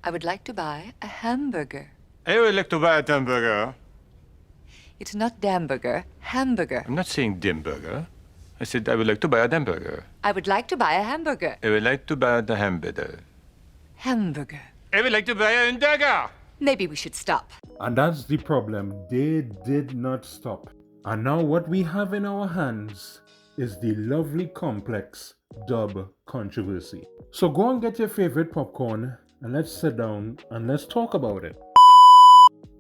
I would like to buy a hamburger. I would like to buy a hamburger. It's not damburger, hamburger. I'm not saying dimburger. I said I would like to buy a hamburger. I would like to buy a hamburger. I would like to buy the hamburger. Hamburger. I would like to buy a hamburger. Maybe we should stop. And that's the problem. They did not stop. And now what we have in our hands is the lovely complex dub controversy. So go and get your favorite popcorn and let's sit down and let's talk about it.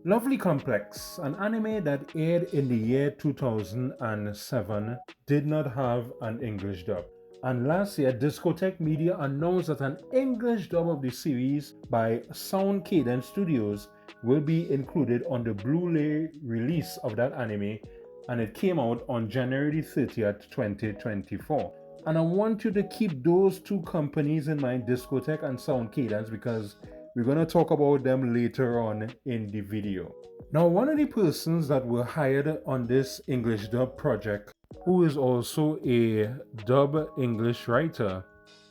Lovely Complex, an anime that aired in the year 2007, did not have an English dub. And last year, Discotheque Media announced that an English dub of the series by Sound Cadence Studios will be included on the Blu-ray release of that anime, and it came out on January 30th, 2024. And I want you to keep those two companies in mind, Discotheque and Sound Cadence, because we're going to talk about them later on in the video. Now, one of the persons that were hired on this English dub project, who is also a dub English writer,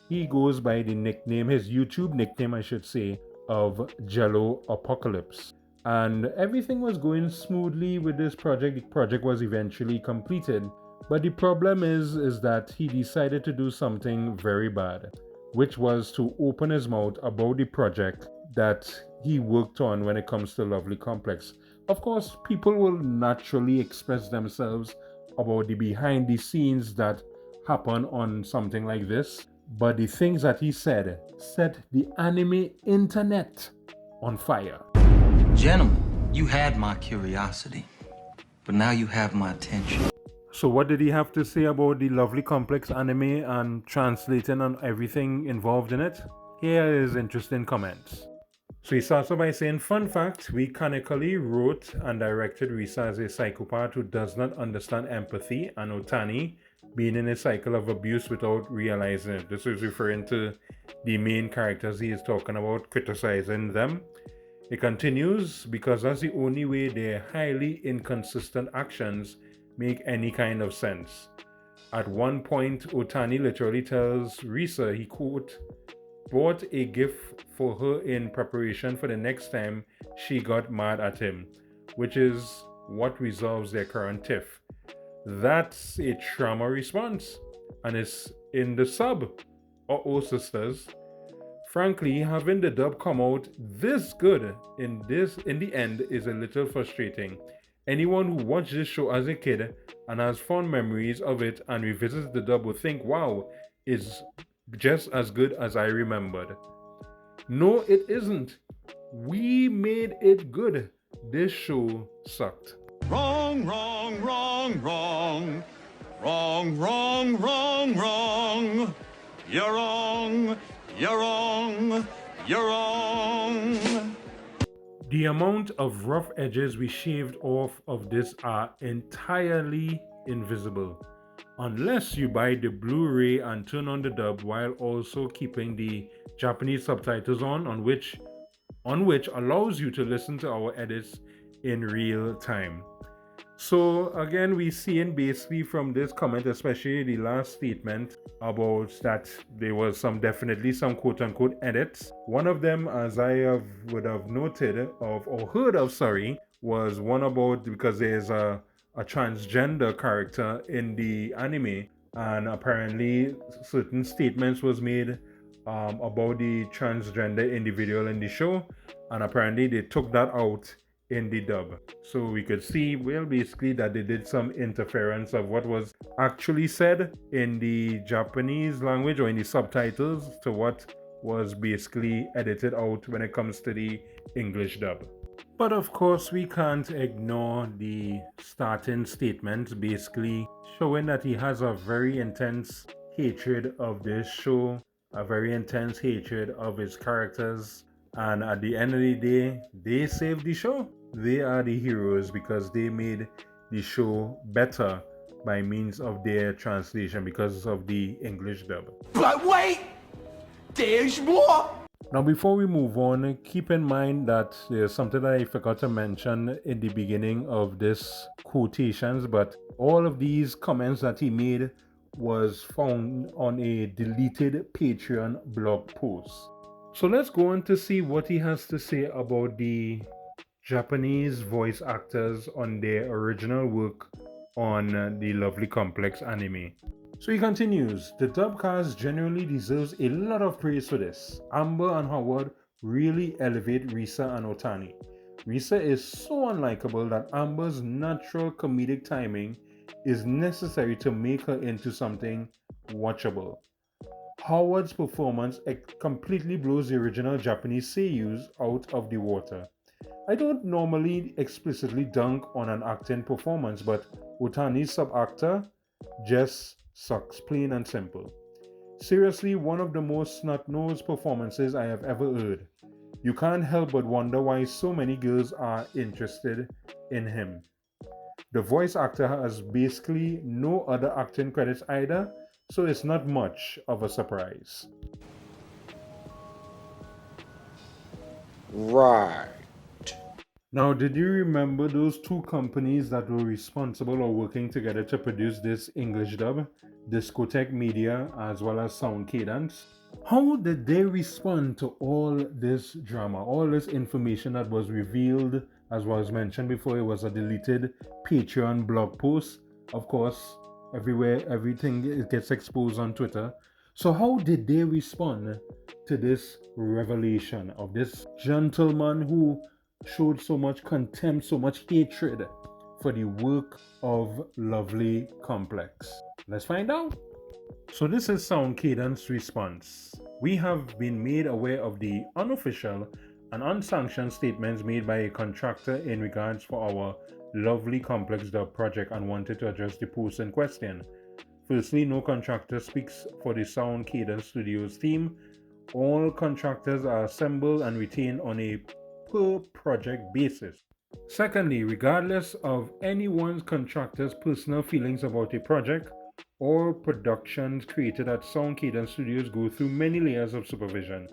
he goes by the nickname, his YouTube nickname I should say, of Jello Apocalypse. And everything was going smoothly with this project. The project was eventually completed. But the problem is that he decided to do something very bad, which was to open his mouth about the project that he worked on when it comes to Lovely Complex. Of course, people will naturally express themselves about the behind the scenes that happen on something like this, but the things that he said set the anime internet on fire. Gentlemen, you had my curiosity, but now you have my attention. So what did he have to say about the Lovely Complex anime and translating on everything involved in it? Here is interesting comments. So he starts off by saying, fun fact, we canonically wrote and directed Risa as a psychopath who does not understand empathy, and Otani being in a cycle of abuse without realizing it. This is referring to the main characters he is talking about, criticizing them. It continues, because that's the only way their highly inconsistent actions make any kind of sense. At one point, Otani literally tells Risa he, quote, bought a gift for her in preparation for the next time she got mad at him, which is what resolves their current tiff. That's a trauma response, and it's in the sub. Uh-oh, sisters. Frankly, having the dub come out this good in the end is a little frustrating. Anyone who watched this show as a kid and has fond memories of it and revisits the dub will think, wow, it's just as good as I remembered. No, it isn't. We made it good. This show sucked. Wrong, wrong, wrong, wrong. Wrong, wrong, wrong, wrong. You're wrong, you're wrong, you're wrong. The amount of rough edges we shaved off of this are entirely invisible. Unless you buy the Blu-ray and turn on the dub while also keeping the Japanese subtitles on which allows you to listen to our edits in real time. So again, we see basically from this comment, especially the last statement about that there was definitely some quote-unquote edits. One of them, as I would have noted or heard of, was one about, because there's a transgender character in the anime, and apparently certain statements was made about the transgender individual in the show, and apparently they took that out in the dub. So we could see, well, basically that they did some interference of what was actually said in the Japanese language or in the subtitles to what was basically edited out when it comes to the English dub. But of course, we can't ignore the starting statements, basically showing that he has a very intense hatred of this show, a very intense hatred of his characters, and at the end of the day, they saved the show. They are the heroes because they made the show better by means of their translation, because of the English dub. But wait! There's more! Now, before we move on, keep in mind that there's something that I forgot to mention in the beginning of this quotations, but all of these comments that he made was found on a deleted Patreon blog post. So let's go on to see what he has to say about the Japanese voice actors on their original work on the Lovely Complex anime. So he continues, the dub cast genuinely deserves a lot of praise for this. Amber and Howard really elevate Risa and Otani. Risa is so unlikable that Amber's natural comedic timing is necessary to make her into something watchable. Howard's performance completely blows the original Japanese seiyus out of the water. I don't normally explicitly dunk on an acting performance, but Otani's sub-actor just sucks, plain and simple. Seriously, one of the most snot-nosed performances I have ever heard. You can't help but wonder why so many girls are interested in him. The voice actor has basically no other acting credits either, so it's not much of a surprise. Right. Now, did you remember those two companies that were responsible or working together to produce this English dub? Discotheque Media as well as Sound Cadence? How did they respond to all this drama, all this information that was revealed? As was mentioned before, it was a deleted Patreon blog post. Of course, everywhere, everything gets exposed on Twitter. So how did they respond to this revelation of this gentleman who showed so much contempt, so much hatred for the work of Lovely Complex? Let's find out. So this is Sound Cadence response. We have been made aware of the unofficial and unsanctioned statements made by a contractor in regards for our Lovely Complex dub project and wanted to address the post in question. Firstly, no contractor speaks for the Sound Cadence Studios team. All contractors are assembled and retained on a per project basis. Secondly, regardless of anyone's contractor's personal feelings about a project, all productions created at Sound Cadence Studios go through many layers of supervision.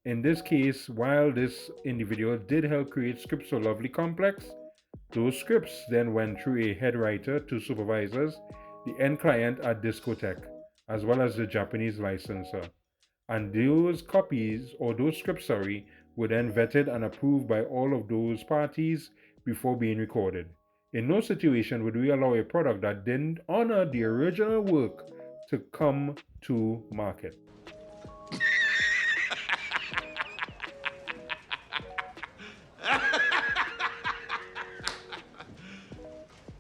In this case, while this individual did help create scripts for Lovely Complex, those scripts then went through a head writer to supervisors, the end client at Discotheque, as well as the Japanese licensor. And those copies, or those scripts, were then vetted and approved by all of those parties before being recorded. In no situation would we allow a product that didn't honor the original work to come to market.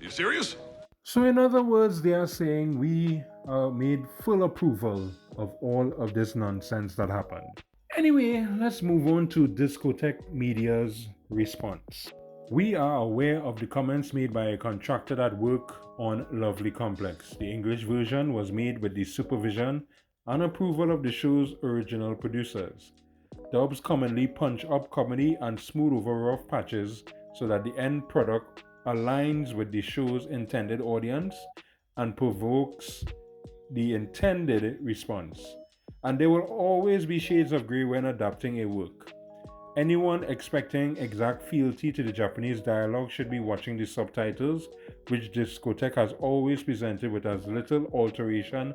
You serious? So in other words, they are saying we made full approval of all of this nonsense that happened. Anyway, let's move on to Discotheque Media's response. We are aware of the comments made by a contractor that work on Lovely Complex. The English version was made with the supervision and approval of the show's original producers. Dubs commonly punch up comedy and smooth over rough patches so that the end product aligns with the show's intended audience and provokes the intended response. And there will always be shades of grey when adapting a work. Anyone expecting exact fealty to the Japanese dialogue should be watching the subtitles, which Discotheque has always presented with as little alteration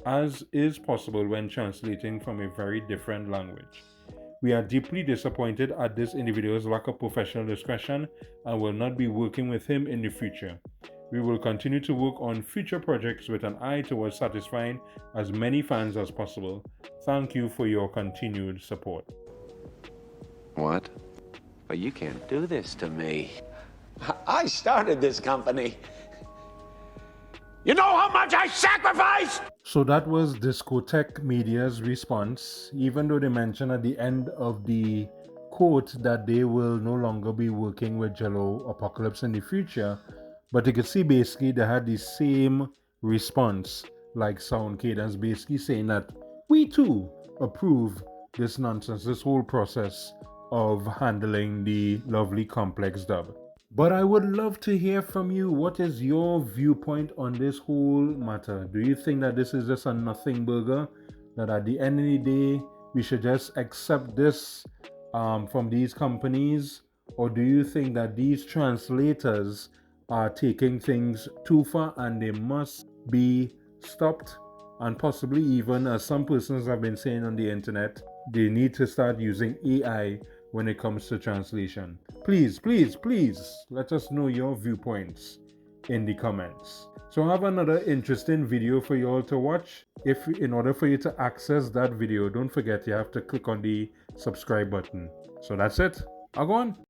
as is possible when translating from a very different language. We are deeply disappointed at this individual's lack of professional discretion and will not be working with him in the future. We will continue to work on future projects with an eye towards satisfying as many fans as possible. Thank you for your continued support. What? But you can't do this to me. I started this company. You know how much I sacrificed? So that was Discotheque Media's response, even though they mentioned at the end of the quote that they will no longer be working with Jello Apocalypse in the future. But you could see basically they had the same response like Sound Cadence, basically saying that we too approve this nonsense, this whole process of handling the Lovely Complex dub. But I would love to hear from you. What is your viewpoint on this whole matter? Do you think that this is just a nothing burger? That at the end of the day, we should just accept this from these companies? Or do you think that these translators are taking things too far and they must be stopped? And possibly even, as some persons have been saying on the internet, they need to start using AI when it comes to translation. Please, please, please let us know your viewpoints in the comments. So I have another interesting video for you all to watch. In order for you to access that video, don't forget you have to click on the subscribe button. So that's it. I'll go on.